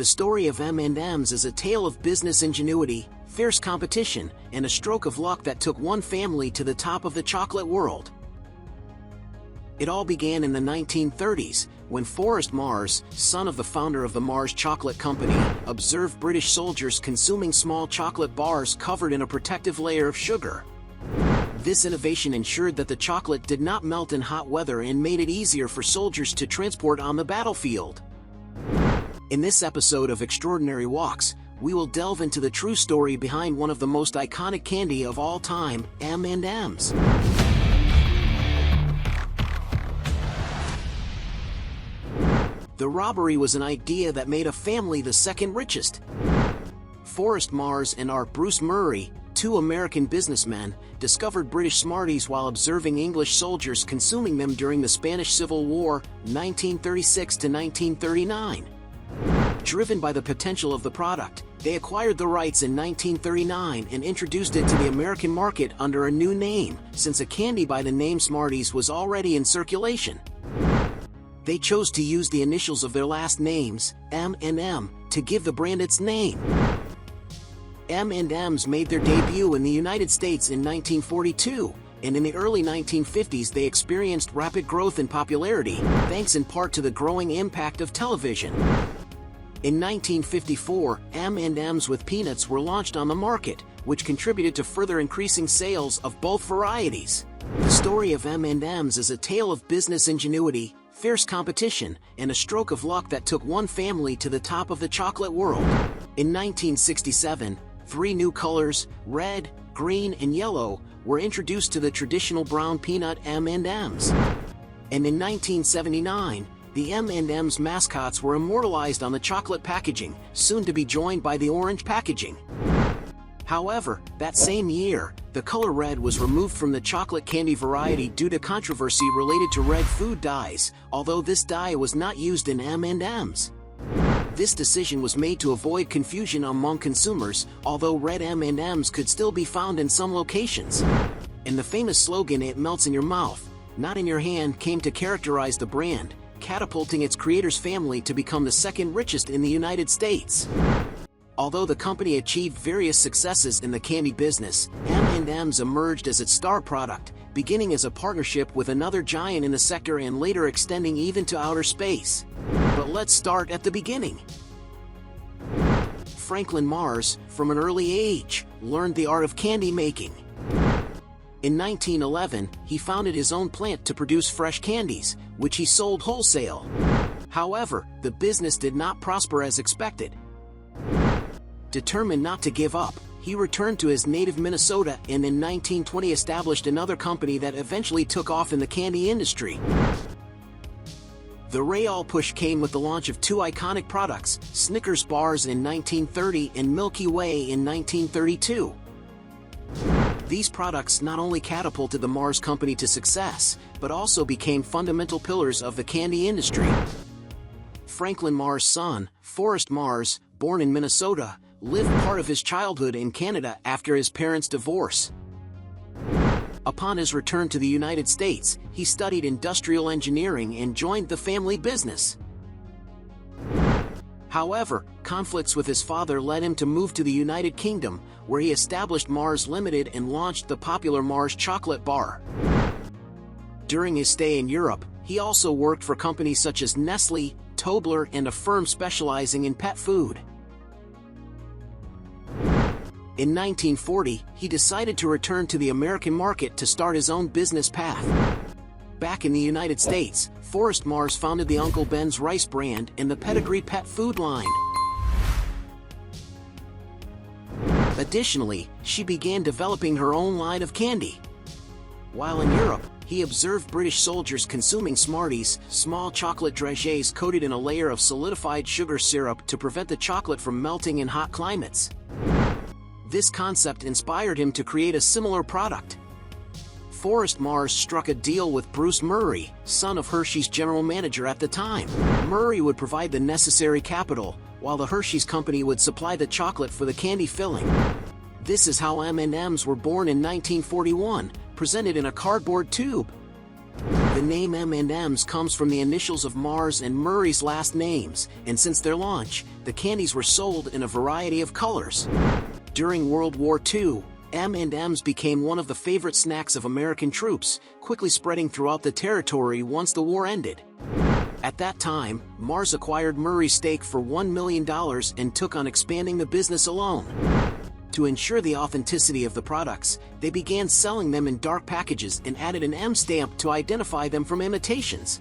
The story of M&M's is a tale of business ingenuity, fierce competition, and a stroke of luck that took one family to the top of the chocolate world. It all began in the 1930s, when Forrest Mars, son of the founder of the Mars Chocolate Company, observed British soldiers consuming small chocolate bars covered in a protective layer of sugar. This innovation ensured that the chocolate did not melt in hot weather and made it easier for soldiers to transport on the battlefield. In this episode of Extraordinary Walks, we will delve into the true story behind one of the most iconic candy of all time, M&M's. The robbery was an idea that made a family the second richest. Forrest Mars and Bruce Murray, two American businessmen, discovered British Smarties while observing English soldiers consuming them during the Spanish Civil War, 1936 to 1939. Driven by the potential of the product, they acquired the rights in 1939 and introduced it to the American market under a new name, since a candy by the name Smarties was already in circulation. They chose to use the initials of their last names, M&M, to give the brand its name. M&M's made their debut in the United States in 1942, and in the early 1950s they experienced rapid growth in popularity, thanks in part to the growing impact of television. In 1954, M&M's with peanuts were launched on the market, which contributed to further increasing sales of both varieties. The story of M&M's is a tale of business ingenuity, fierce competition, and a stroke of luck that took one family to the top of the chocolate world. In 1967, three new colors, red, green, and yellow, were introduced to the traditional brown peanut M&M's. And in 1979, the M&M's mascots were immortalized on the chocolate packaging, soon to be joined by the orange packaging. However, that same year, the color red was removed from the chocolate candy variety due to controversy related to red food dyes, although this dye was not used in M&M's. This decision was made to avoid confusion among consumers, although red M&M's could still be found in some locations. And the famous slogan, "It melts in your mouth, not in your hand," came to characterize the brand, catapulting its creators' family to become the second richest in the United States. Although the company achieved various successes in the candy business, M&M's emerged as its star product, beginning as a partnership with another giant in the sector and later extending even to outer space. But let's start at the beginning. Franklin Mars, from an early age, learned the art of candy making. In 1911, he founded his own plant to produce fresh candies, which he sold wholesale. However, the business did not prosper as expected. Determined not to give up, he returned to his native Minnesota and in 1920 established another company that eventually took off in the candy industry. The Royale push came with the launch of two iconic products, Snickers bars in 1930 and Milky Way in 1932. These products not only catapulted the Mars Company to success, but also became fundamental pillars of the candy industry. Franklin Mars' son, Forrest Mars, born in Minnesota, lived part of his childhood in Canada after his parents' divorce. Upon his return to the United States, he studied industrial engineering and joined the family business. However, conflicts with his father led him to move to the United Kingdom, where he established Mars Limited and launched the popular Mars chocolate bar. During his stay in Europe, he also worked for companies such as Nestle, Tobler, and a firm specializing in pet food. In 1940, he decided to return to the American market to start his own business path. Back in the United States, Forrest Mars founded the Uncle Ben's Rice brand and the Pedigree pet food line. Additionally, she began developing her own line of candy. While in Europe, he observed British soldiers consuming Smarties, small chocolate dragées coated in a layer of solidified sugar syrup to prevent the chocolate from melting in hot climates. This concept inspired him to create a similar product. Forrest Mars struck a deal with Bruce Murray, son of Hershey's general manager at the time. Murray would provide the necessary capital, while the Hershey's company would supply the chocolate for the candy filling. This is how M&M's were born in 1941, presented in a cardboard tube. The name M&M's comes from the initials of Mars and Murray's last names, and since their launch, the candies were sold in a variety of colors. During World War II, M&M's became one of the favorite snacks of American troops, quickly spreading throughout the territory once the war ended. At that time, Mars acquired Murray's stake for $1 million and took on expanding the business alone. To ensure the authenticity of the products, they began selling them in dark packages and added an M stamp to identify them from imitations.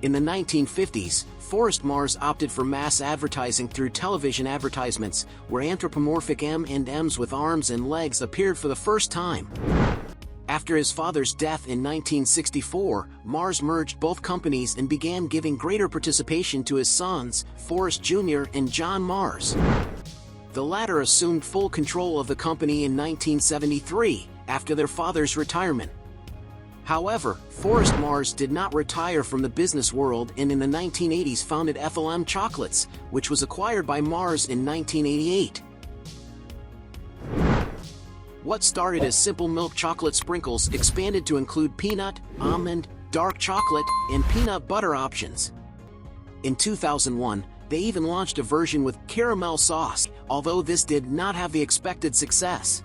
In the 1950s, Forrest Mars opted for mass advertising through television advertisements, where anthropomorphic M&Ms with arms and legs appeared for the first time. After his father's death in 1964, Mars merged both companies and began giving greater participation to his sons, Forrest Jr. and John Mars. The latter assumed full control of the company in 1973, after their father's retirement. However, Forrest Mars did not retire from the business world and in the 1980s founded FLM Chocolates, which was acquired by Mars in 1988. What started as simple milk chocolate sprinkles expanded to include peanut, almond, dark chocolate, and peanut butter options. In 2001, they even launched a version with caramel sauce, although this did not have the expected success.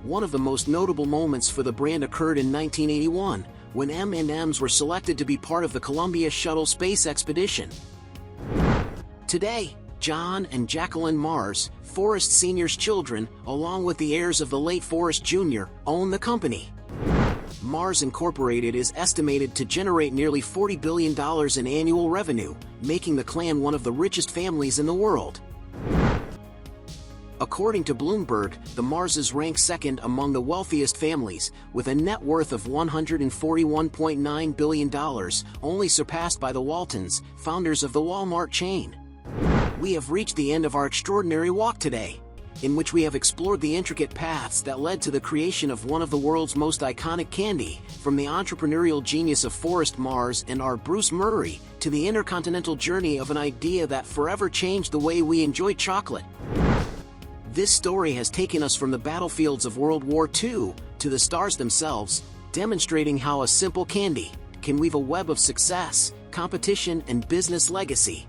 One of the most notable moments for the brand occurred in 1981, when M&M's were selected to be part of the Columbia Shuttle space expedition. Today, John and Jacqueline Mars, Forrest Sr.'s children, along with the heirs of the late Forrest Jr., own the company. Mars Incorporated is estimated to generate nearly $40 billion in annual revenue, making the clan one of the richest families in the world. According to Bloomberg, the Marses rank second among the wealthiest families, with a net worth of $141.9 billion, only surpassed by the Waltons, founders of the Walmart chain. We have reached the end of our extraordinary walk today, in which we have explored the intricate paths that led to the creation of one of the world's most iconic candy, from the entrepreneurial genius of Forrest Mars and our Bruce Murray, to the intercontinental journey of an idea that forever changed the way we enjoy chocolate. This story has taken us from the battlefields of World War II to the stars themselves, demonstrating how a simple candy can weave a web of success, competition, and business legacy.